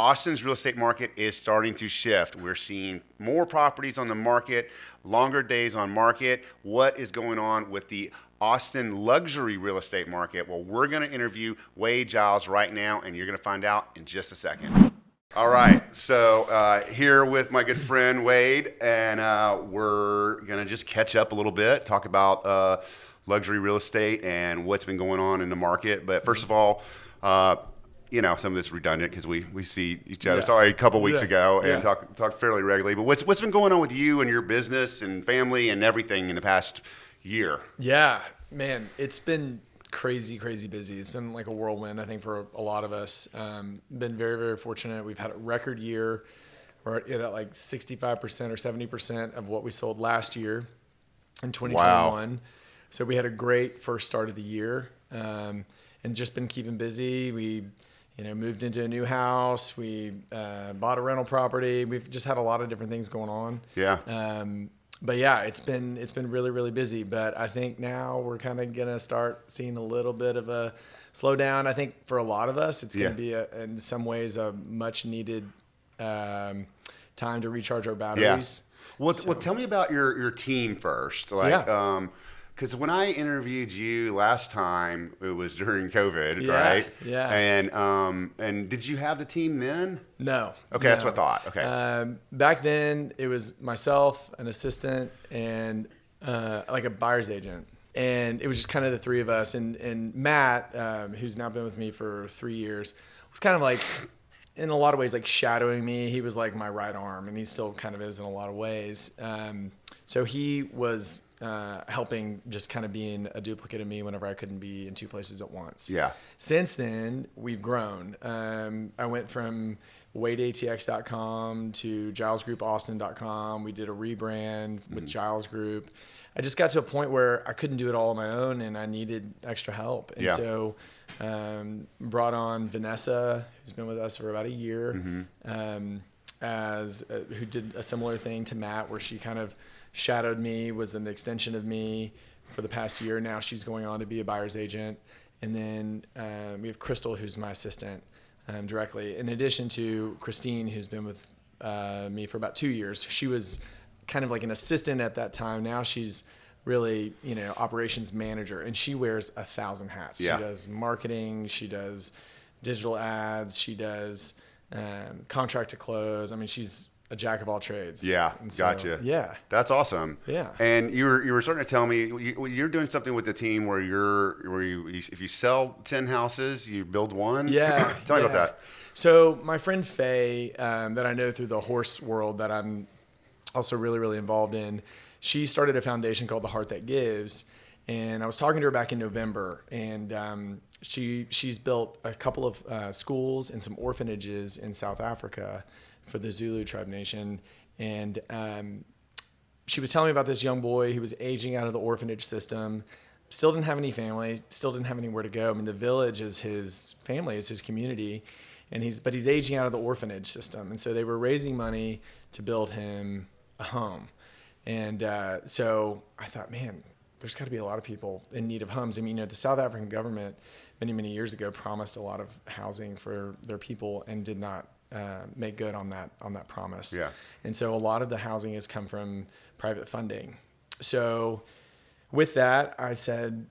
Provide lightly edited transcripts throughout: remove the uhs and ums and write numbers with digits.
Austin's real estate market is starting to shift. We're seeing more properties on the market, longer days on market. What is going on with the Austin luxury real estate market? Well, we're going to interview Wade Giles right now, and you're going to find out in just a second. All right, so here with my good friend Wade, and we're going to just catch up a little bit, talk about luxury real estate and what's been going on in the market. But first of all, some of this is redundant because we see each other. Sorry, a couple weeks ago and talk fairly regularly. But what's been going on with you and your business and family and everything in the past year? Yeah, man, it's been crazy busy. It's been like a whirlwind, I think, for a lot of us. Been very, very fortunate. We've had a record year. We're at like 65% or 70% of what we sold last year in 2021. Wow. So we had a great first start of the year, and just been keeping busy. We moved into a new house. We bought a rental property. We've just had a lot of different things going on. Yeah. But yeah, it's been really, really busy. But I think now we're kind of gonna start seeing a little bit of a slowdown. I think for a lot of us, it's gonna be in some ways a much needed time to recharge our batteries. Yeah. Well, tell me about your team first. Because when I interviewed you last time, it was during COVID, right? Yeah. And did you have the team then? No. Okay, that's what I thought. Okay. Back then, it was myself, an assistant, and like a buyer's agent. And it was just kind of the three of us. And Matt, who's now been with me for 3 years, was kind of like, in a lot of ways, like shadowing me. He was like my right arm, and he still kind of is in a lot of ways. So he was helping, just kind of being a duplicate of me whenever I couldn't be in two places at once. Yeah. Since then, we've grown. I went from WadeATX.com to GilesGroupAustin.com. We did a rebrand with Giles Group. I just got to a point where I couldn't do it all on my own, and I needed extra help. And so brought on Vanessa, who's been with us for about a year, who did a similar thing to Matt, where she kind of shadowed me, was an extension of me for the past year. Now she's going on to be a buyer's agent. And then we have Crystal, who's my assistant directly, in addition to Christine, who's been with me for about 2 years. She was kind of like an assistant at that time. Now she's really, operations manager, and she wears 1,000 hats. Yeah. She does marketing, she does digital ads, she does contract to close. I mean, she's a jack of all trades. Yeah, so, gotcha. Yeah, that's awesome. Yeah, and you were starting to tell me you're doing something with the team where if you sell 10 houses, you build one. Yeah, tell me about that. So my friend Faye, that I know through the horse world, that I'm also really, really involved in, she started a foundation called The Heart That Gives, and I was talking to her back in November, and she's built a couple of schools and some orphanages in South Africa for the Zulu tribe nation. And she was telling me about this young boy who was aging out of the orphanage system, still didn't have any family, still didn't have anywhere to go. I mean, the village is his family, is his community, but he's aging out of the orphanage system. And so they were raising money to build him a home. And so I thought, man, there's got to be a lot of people in need of homes. I mean, the South African government many years ago promised a lot of housing for their people and did not make good on that promise. Yeah. And so a lot of the housing has come from private funding. So with that, I said,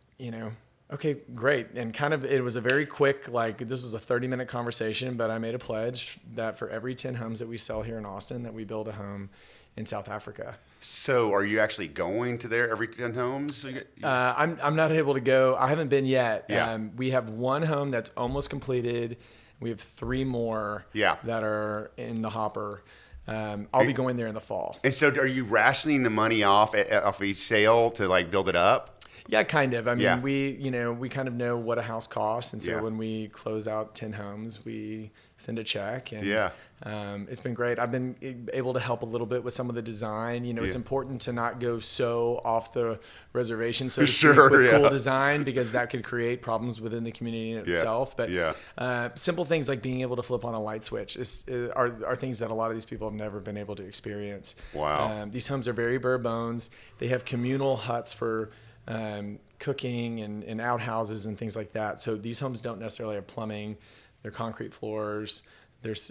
okay, great. And kind of, it was a very quick, this was a 30-minute conversation, but I made a pledge that for every 10 homes that we sell here in Austin, that we build a home in South Africa. So are you actually going to there every 10 homes? I'm not able to go. I haven't been yet. Yeah. We have one home that's almost completed. We have 3 more that are in the hopper. I'll be going there in the fall. And so are you rationing the money off each sale to build it up? Yeah, kind of. I mean, we kind of know what a house costs. And so when we close out 10 homes, we send a check. And it's been great. I've been able to help a little bit with some of the design. It's important to not go so off the reservation, so to speak, with cool design, because that could create problems within the community in itself. But simple things like being able to flip on a light switch are things that a lot of these people have never been able to experience. Wow. These homes are very bare bones. They have communal huts for cooking and outhouses and things like that. So these homes don't necessarily have plumbing. They're concrete floors. There's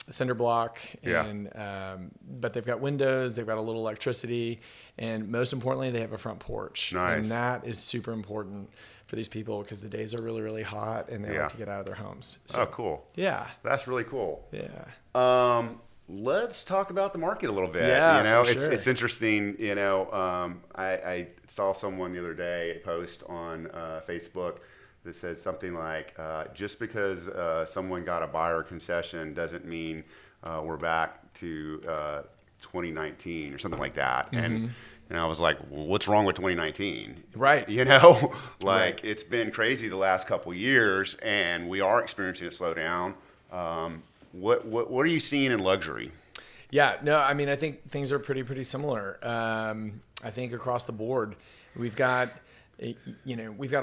cinder block, Yeah. and but they've got windows, they've got a little electricity, and most importantly, they have a front porch. Nice. And that is super important for these people because the days are really, really hot, and they Yeah. like to get out of their homes. So, Oh, cool. yeah, That's really cool. yeah. Let's talk about the market a little bit. Yeah, for sure. It's interesting. I saw someone the other day post on Facebook that says something like, just because someone got a buyer concession doesn't mean we're back to 2019 or something like that. Mm-hmm. And I was like, well, what's wrong with 2019? Right. Like it's been crazy the last couple of years, and we are experiencing a slowdown. What are you seeing in luxury? Yeah, no, I mean, I think things are pretty similar. I think across the board, we've got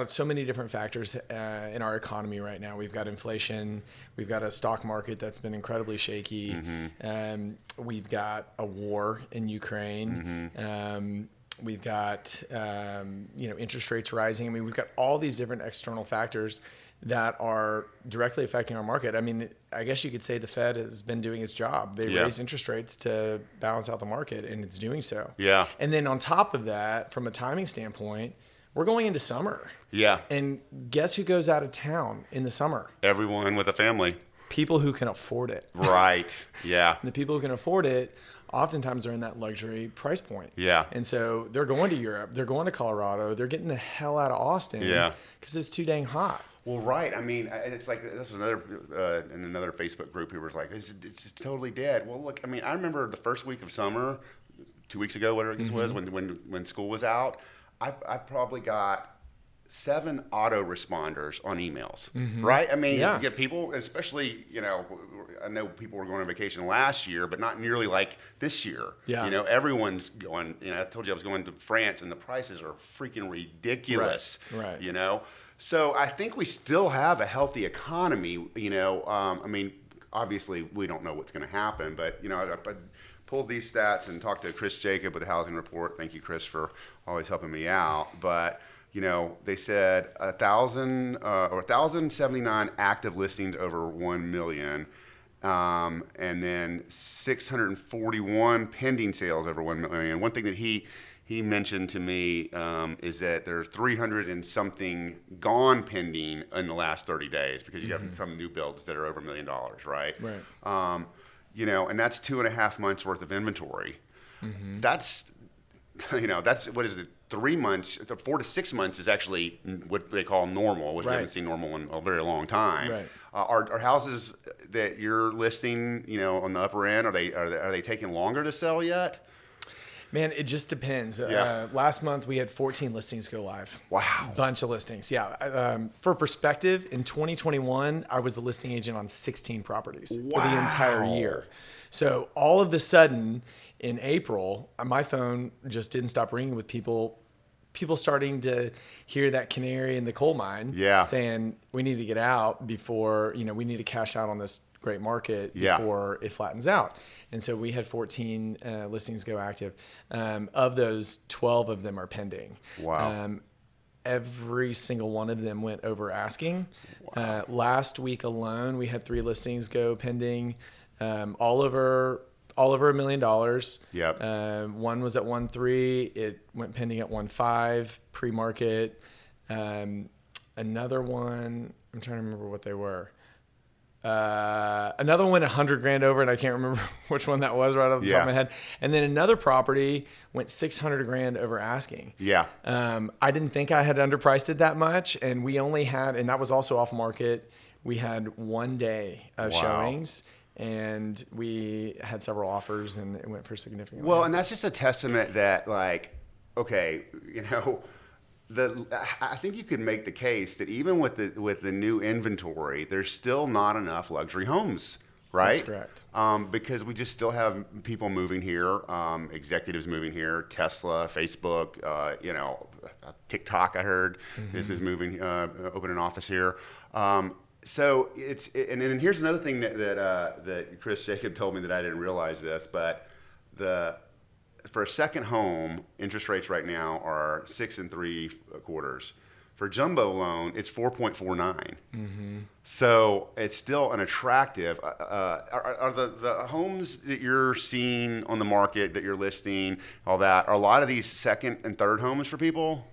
so many different factors in our economy right now. We've got inflation. We've got a stock market that's been incredibly shaky. Mm-hmm. We've got a war in Ukraine. Mm-hmm. We've got interest rates rising. I mean, we've got all these different external factors that are directly affecting our market. I mean, I guess you could say the Fed has been doing its job. They raised interest rates to balance out the market, and it's doing so. Yeah. And then on top of that, from a timing standpoint, we're going into summer. Yeah. And guess who goes out of town in the summer? Everyone with a family. People who can afford it. Right. Yeah. And the people who can afford it oftentimes are in that luxury price point. Yeah. And so they're going to Europe. They're going to Colorado. They're getting the hell out of Austin. Yeah. Because it's too dang hot. Well, right. I mean, it's like that's another in another Facebook group who was like, it's just totally dead. Well, look, I mean, I remember the first week of summer, 2 weeks ago, whatever it was, when school was out, I probably got 7 autoresponders on emails, right? I mean, you get people, especially, I know people were going on vacation last year, but not nearly like this year. Yeah. Everyone's going, I told you I was going to France, and the prices are freaking ridiculous, Right. So I think we still have a healthy economy, I mean, obviously we don't know what's going to happen, but, I pulled these stats and talked to Chris Jacob with the Housing Report. Thank you, Chris, for always helping me out. But, they said 1,079 active listings over 1 million, and then 641 pending sales over 1 million. One thing that he mentioned to me is that there's 300 and something gone pending in the last 30 days because you have some new builds that are over $1 million, right? Right. And that's 2.5 months worth of inventory. That's what is it? 3 months, 4 to 6 months is actually what they call normal, which we haven't seen normal in a very long time. Right. Are houses that you're listing, on the upper end, are they taking longer to sell yet? Man, it just depends. Yeah. Last month, we had 14 listings go live. Wow. Bunch of listings. Yeah. For perspective, in 2021, I was the listing agent on 16 properties for the entire year. So all of a sudden, in April, my phone just didn't stop ringing with people starting to hear that canary in the coal mine saying, we need to get out before, we need to cash out on this great market before it flattens out. And so we had 14 listings go active. Of those, 12 of them are pending. Wow. Every single one of them went over asking. Wow. Last week alone, we had 3 listings go pending, all over $1 million. Yep. One was at 1.3. It went pending at 1.5 pre-market. Another one, I'm trying to remember what they were. Another one went $100,000 over, and I can't remember which one that was right off the top of my head. And then another property went $600,000 over asking. Yeah. I didn't think I had underpriced it that much, and we only had, and that was also off market. We had 1 day of showings, and we had several offers, and it went for significantly. Well, and that's just a testament that, I think you could make the case that even with the new inventory, there's still not enough luxury homes, right? That's correct. Because we just still have people moving here, executives moving here, Tesla, Facebook, TikTok, I heard, is moving, open an office here. So and then here's another thing that Chris Jacob told me that I didn't realize this, but for a second home, interest rates right now are 6 3/4. For jumbo loan, it's 4.49. So it's still an attractive. Are the homes that you're seeing on the market that you're listing, all that, are a lot of these second and third homes for people?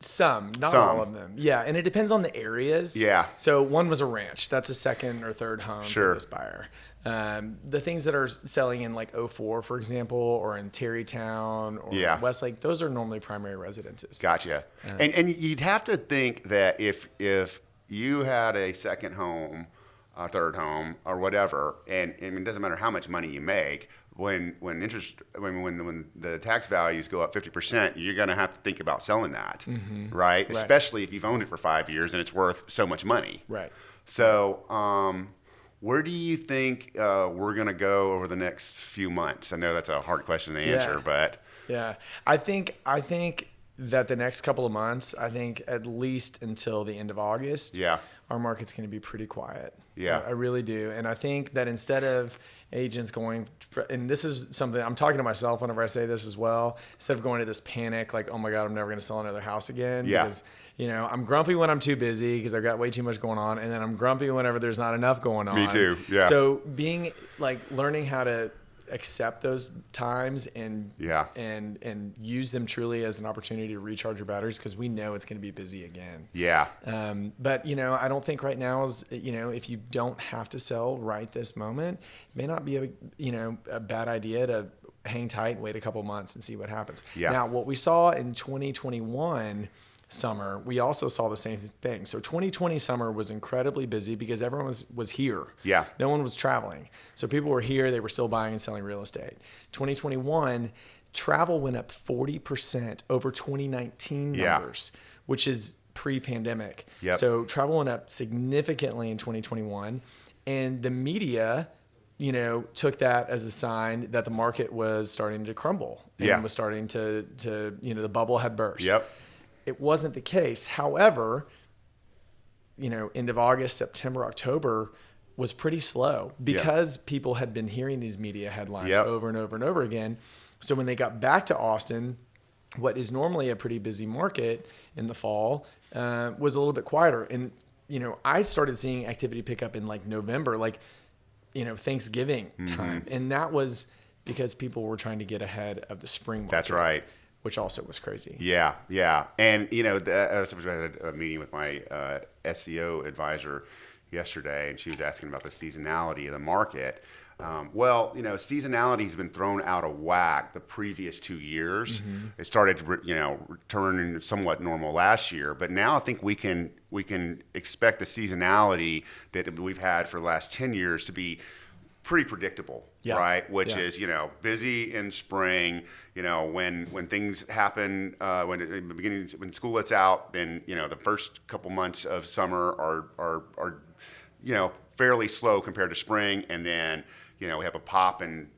Some, not all of them. Yeah, and it depends on the areas. Yeah. So one was a ranch. That's a second or third home Sure. for this buyer. The things that are selling in like 04, for example, or in Terrytown or Yeah. Westlake, those are normally primary residences. Gotcha. And you'd have to think that if you had a second home, a third home, or whatever, and I mean, it doesn't matter how much money you make, when the tax values go up 50%, you're going to have to think about selling that, right? Especially if you've owned it for 5 years and it's worth so much money. Right. So, where do you think we're going to go over the next few months? I know that's a hard question to answer, but yeah, I think that the next couple of months, I think at least until the end of August, yeah, our market's going to be pretty quiet. Yeah. I really do. And I think that instead of agents going, and this is something I'm talking to myself whenever I say this as well, instead of going to this panic, like, oh my God, I'm never going to sell another house again. Yeah. Because, I'm grumpy when I'm too busy because I've got way too much going on. And then I'm grumpy whenever there's not enough going on. Me too. Yeah. So learning how to accept those times and use them truly as an opportunity to recharge your batteries, because we know it's going to be busy again. Yeah. But I don't think right now is, if you don't have to sell right this moment, it may not be a bad idea to hang tight and wait a couple months and see what happens. Yeah. Now, what we saw in 2021 summer, we also saw the same thing. So 2020 summer was incredibly busy because everyone was here. Yeah. No one was traveling. So people were here. They were still buying and selling real estate. 2021, travel went up 40% over 2019 numbers, which is pre-pandemic. Yep. So travel went up significantly in 2021. And the media, took that as a sign that the market was starting to crumble and was starting to the bubble had burst. Yep. It wasn't the case. However, end of August, September, October was pretty slow because people had been hearing these media headlines over and over and over again. So when they got back to Austin, what is normally a pretty busy market in the fall was a little bit quieter. And, I started seeing activity pick up in like November, Thanksgiving time. And that was because people were trying to get ahead of the spring market. That's right. Which also was crazy. Yeah, yeah. And, I had a meeting with my SEO advisor yesterday, and she was asking about the seasonality of the market. Seasonality has been thrown out of whack the previous 2 years. It started to, return somewhat normal last year, but now I think we can expect the seasonality that we've had for the last 10 years to be pretty predictable, right? Which is, busy in spring, when things happen, when school lets out, then, the first couple months of summer are fairly slow compared to spring. And then, we have a pop in,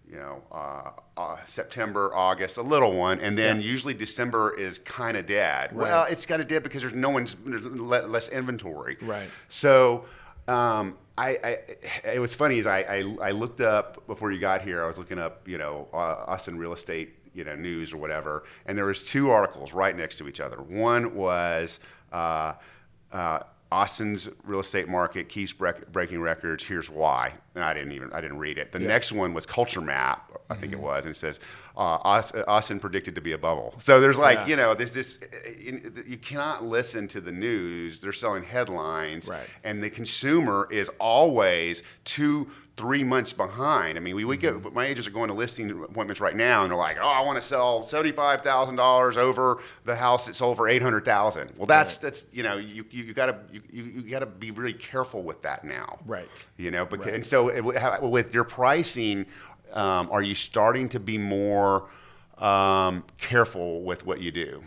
September, August, a little one. And then usually December is kind of dead. Right. Well, it's kind of dead because there's less inventory. Right. So, it was funny is I looked up before you got here. I was looking up, Austin real estate, news or whatever, and there was two articles right next to each other. One was Austin's real estate market keeps breaking records. Here's why. And I didn't read it. The next one was Culture Map, I think it was, and it says Austin predicted to be a bubble. So there's this you cannot listen to the news. They're selling headlines, right. And the consumer is always 2-3 months behind. I mean, we get, my agents are going to listing appointments right now, and they're like, oh, I want to sell $75,000 over the house that sold for $800,000. Well, that's you gotta be really careful with that now, right? Because and so with your pricing, are you starting to be more careful with what you do?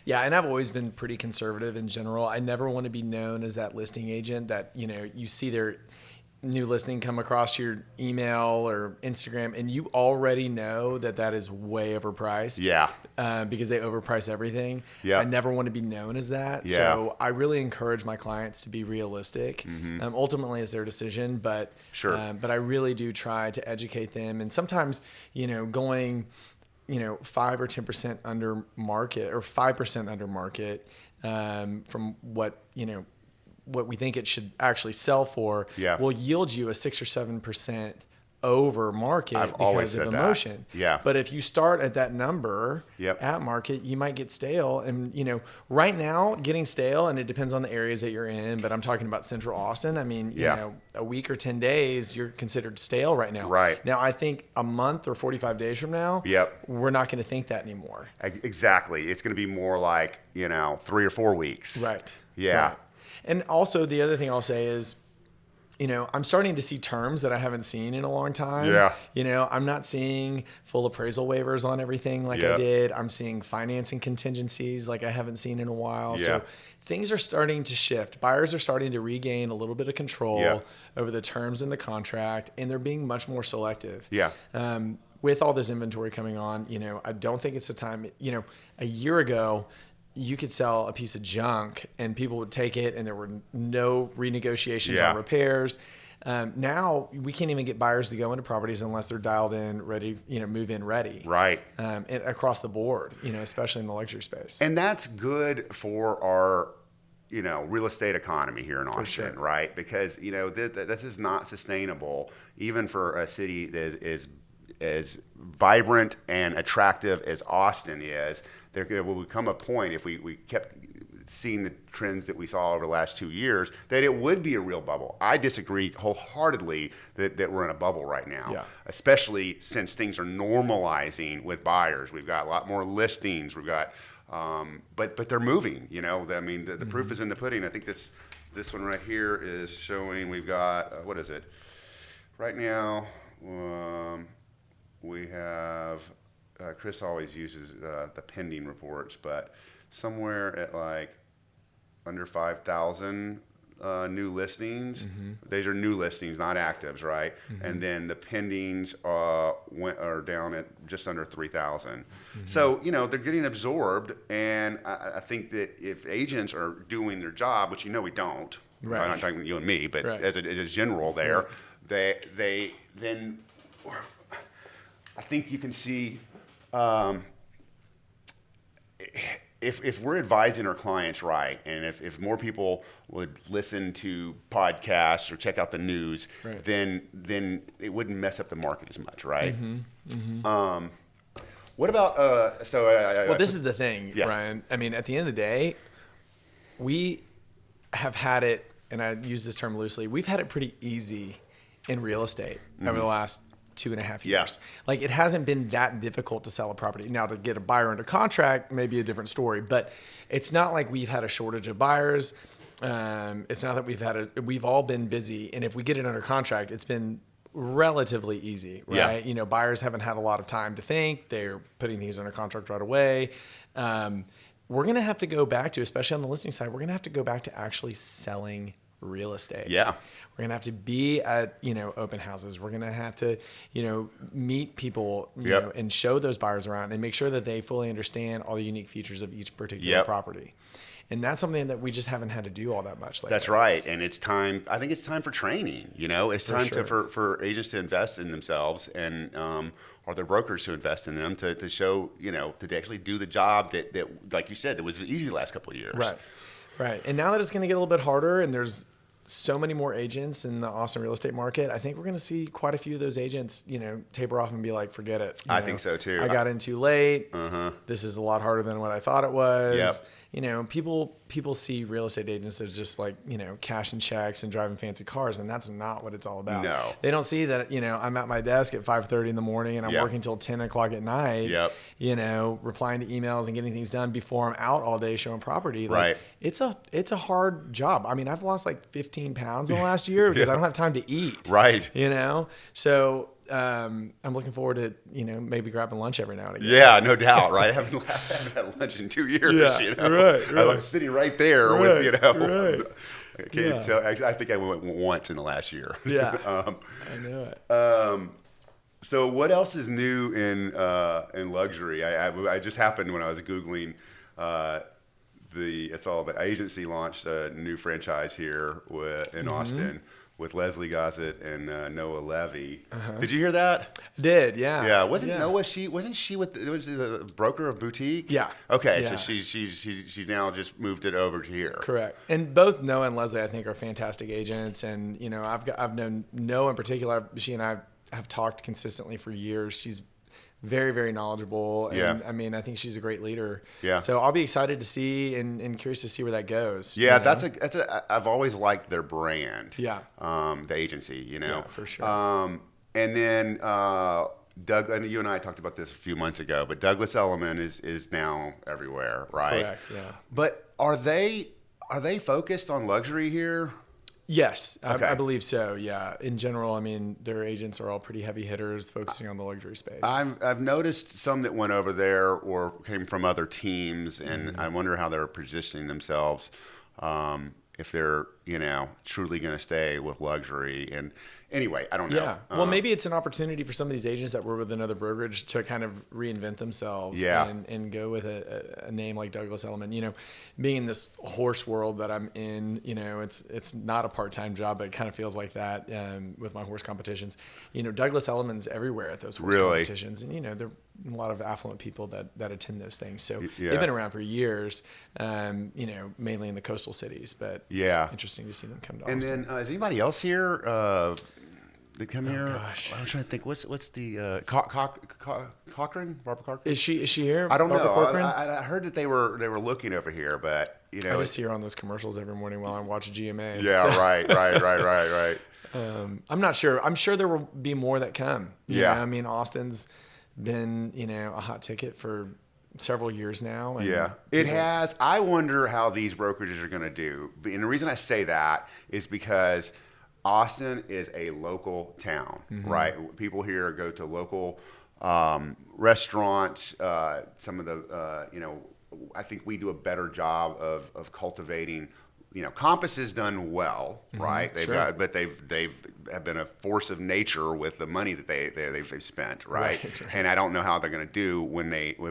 Yeah, and I've always been pretty conservative in general. I never want to be known as that listing agent that, you see their new listing come across your email or Instagram and you already know that is way overpriced. Yeah. Because they overprice everything. Yeah. I never want to be known as that. Yeah. So I really encourage my clients to be realistic. Ultimately it's their decision, but sure. But I really do try to educate them. And sometimes, going 5 or 10% under market or 5% under market from what we think it should actually sell for, will yield you a 6 or 7% over market because of emotion. Yeah. But if you start at that number at market, you might get stale. And, right now getting stale, and it depends on the areas that you're in, but I'm talking about Central Austin. I mean, a week or 10 days, you're considered stale right now. Right. Now, I think a month or 45 days from now, we're not going to think that anymore. Exactly. It's going to be more like, 3 or 4 weeks. Right. Yeah. Right. And also the other thing I'll say is, I'm starting to see terms that I haven't seen in a long time. Yeah. I'm not seeing full appraisal waivers on everything like I did. I'm seeing financing contingencies like I haven't seen in a while. Yeah. So things are starting to shift. Buyers are starting to regain a little bit of control over the terms in the contract, and they're being much more selective. Yeah. With all this inventory coming on, I don't think it's the time. A year ago, you could sell a piece of junk and people would take it and there were no renegotiations on repairs. Now we can't even get buyers to go into properties unless they're dialed in, ready, move in ready. Right. And across the board, especially in the luxury space. And that's good for our, real estate economy here in Austin, right? Because, this is not sustainable even for a city that is as vibrant and attractive as Austin is. There will come a point, if we kept seeing the trends that we saw over the last 2 years, that it would be a real bubble. I disagree wholeheartedly that we're in a bubble right now, especially since things are normalizing with buyers. We've got a lot more listings. We've got, but they're moving. I mean, the proof is in the pudding. I think this one right here is showing. We've got what is it right now? We have. Chris always uses the pending reports, but somewhere at like under 5,000 new listings. These are new listings, not actives, right? And then the pendings are down at just under 3,000. So, they're getting absorbed, and I think that if agents are doing their job, which we don't, I'm not talking about you and me, but as a general there, they then, I think you can see, if we're advising our clients right, and if more people would listen to podcasts or check out the news, then it wouldn't mess up the market as much, right? What about well, this is the thing, Brian. I mean, at the end of the day, we have had it, and I use this term loosely, we've had it pretty easy in real estate over the last 2.5 years. Like, it hasn't been that difficult to sell a property. Now, to get a buyer under contract may be a different story, but it's not like we've had a shortage of buyers. It's not that we've all been busy, and if we get it under contract, it's been relatively easy, right? Buyers haven't had a lot of time to think. They're putting these under contract right away. We're going to have to go back to, especially on the listing side, we're going to have to go back to actually selling real estate. We're going to have to be at, open houses. We're going to have to, meet people, and show those buyers around and make sure that they fully understand all the unique features of each particular property. And that's something that we just haven't had to do all that much lately. That's right. And it's time, I think it's time for training, it's time for agents to invest in themselves and, or their brokers to invest in them to show, to actually do the job that, like you said, that was easy the last couple of years. Right. And now that it's going to get a little bit harder and there's so many more agents in the Austin real estate market, I think we're going to see quite a few of those agents, taper off and be like, forget it. I think so too. I got in too late. This is a lot harder than what I thought it was. People see real estate agents as just like, cashing checks and driving fancy cars, and that's not what it's all about. No. They don't see that, I'm at my desk at 5:30 in the morning and I'm working till 10 o'clock at night, replying to emails and getting things done before I'm out all day showing property. Like, it's a hard job. I mean, I've lost like 15 pounds in the last year because I don't have time to eat. So I'm looking forward to, maybe grabbing lunch every now and again. Yeah, no doubt, right? I haven't had lunch in 2 years, I'm sitting right there with, I can't tell. Actually, I think I went once in the last year. I know it. So what else is new in luxury? I just happened when I was Googling the agency launched a new franchise here in Austin with Leslie Gossett and Noah Levy. Did you hear that? Did, yeah. Yeah, wasn't she with was the broker of Boutique? Yeah. Okay, Yeah. so she's now just moved it over to here. Correct. And both Noah and Leslie, I think, are fantastic agents. And I've known Noah in particular. She and I have talked consistently for years. She's very, very knowledgeable. And Yeah. I mean, I think she's a great leader. Yeah. So I'll be excited to see and curious to see where that goes. Yeah, you know? that's I've always liked their brand. Yeah. The agency, Yeah, for sure. And then Doug, and you and I talked about this a few months ago, but Douglas Elliman is now everywhere, right? Correct, yeah. But are they focused on luxury here? Yes, Okay. I believe so. Yeah. In general, I mean, their agents are all pretty heavy hitters focusing on the luxury space. I've noticed some that went over there or came from other teams, and I wonder how they're positioning themselves, if they're truly going to stay with luxury. And anyway, I don't know. Yeah. Well, maybe it's an opportunity for some of these agents that were with another brokerage to kind of reinvent themselves. Yeah. And go with a name like Douglas Elliman. Being in this horse world that I'm in, it's not a part-time job, but it kind of feels like that with my horse competitions. Douglas Elliman's everywhere at those horse competitions. And, there are a lot of affluent people that attend those things. So Yeah. they've been around for years, mainly in the coastal cities. But Yeah. it's interesting to see them come to And Austin. then is anybody else here that come here? Gosh. I'm trying to think. What's the Cochran? Barbara Cochran? Is she here? I don't Barbara know. Corcoran? I heard that they were looking over here, but I just see her on those commercials every morning while I watch GMA. yeah, so, right. I'm not sure. I'm sure there will be more that come. You Yeah. know? I mean, Austin's been, a hot ticket for several years now. And Yeah, it has. I wonder how these brokerages are going to do. And the reason I say that is because Austin is a local town, right? People here go to local restaurants. Some of the, I think we do a better job of cultivating. Compass has done well, right? Sure. But they've have been a force of nature with the money that they've spent, right? Right. And I don't know how they're going to do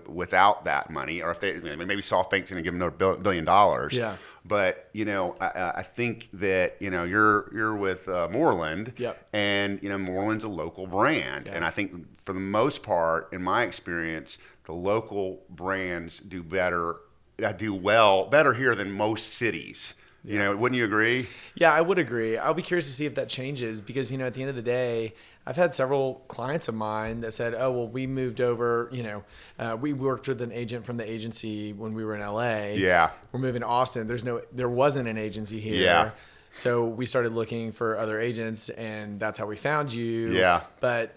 without that money, or if maybe SoftBank's going to give them another $1 billion. Yeah. But I think that you're with Moreland, Yep. and Moreland's a local brand, Yeah. and I think for the most part, in my experience, the local brands do better here than most cities. Wouldn't you agree? Yeah, I would agree. I'll be curious to see if that changes because, at the end of the day, I've had several clients of mine that said, oh, well, we moved over, we worked with an agent from the agency when we were in LA. Yeah. We're moving to Austin. There wasn't an agency here. Yeah. So we started looking for other agents and that's how we found you. Yeah. But,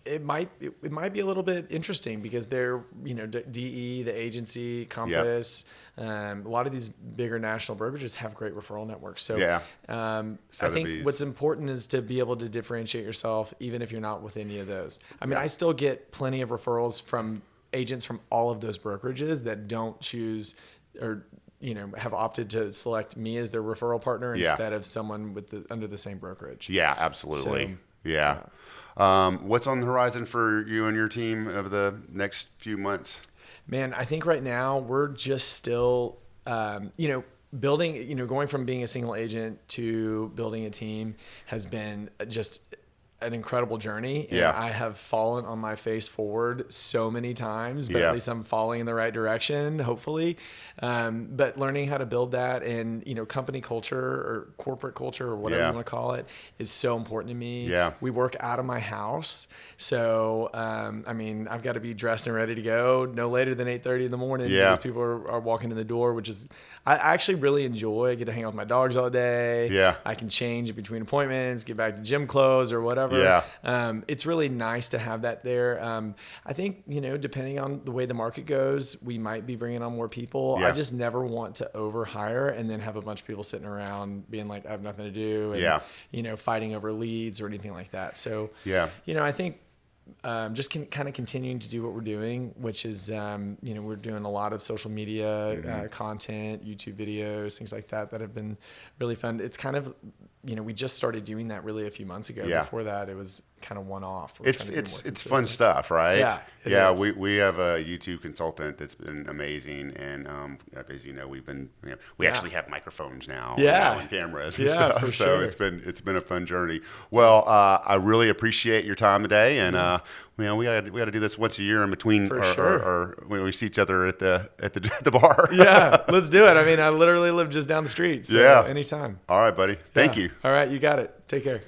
it might be a little bit interesting because they're, DE, the agency, Compass, a lot of these bigger national brokerages have great referral networks. So Yeah. I think what's important is to be able to differentiate yourself even if you're not with any of those. I mean, I still get plenty of referrals from agents from all of those brokerages that don't choose or have opted to select me as their referral partner instead of someone under the same brokerage. Yeah, absolutely. So, yeah. What's on the horizon for you and your team over the next few months? Man, I think right now we're just still, building, going from being a single agent to building a team has been just an incredible journey. And Yeah. I have fallen on my face forward so many times, but Yeah. at least I'm falling in the right direction, hopefully. But learning how to build that and, company culture or corporate culture or whatever Yeah. you want to call it is so important to me. Yeah. We work out of my house. So, I've got to be dressed and ready to go no later than 8:30 in the morning Yeah. because people are walking in the door, which is, I actually really enjoy. I get to hang out with my dogs all day. Yeah. I can change in between appointments, get back to gym clothes or whatever. Yeah. It's really nice to have that there. I think, depending on the way the market goes, we might be bringing on more people. Yeah. I just never want to overhire and then have a bunch of people sitting around being like, I have nothing to do. And, fighting over leads or anything like that. So, Yeah. I think just kind of continuing to do what we're doing, which is, we're doing a lot of social media content, YouTube videos, things like that have been really fun. It's kind of we just started doing that really a few months ago. Yeah. Before that, it was kind of one off. It's fun stuff, right? Yeah, it yeah. is. We have a YouTube consultant that's been amazing, and as you know, we actually have microphones now, and cameras, and stuff. For so sure. it's been a fun journey. Well, I really appreciate your time today, and we got to do this once a year in between, or when we see each other at the bar. Yeah, let's do it. I mean, I literally live just down the street. So anytime. All right, buddy. Thank you. All right, you got it. Take care.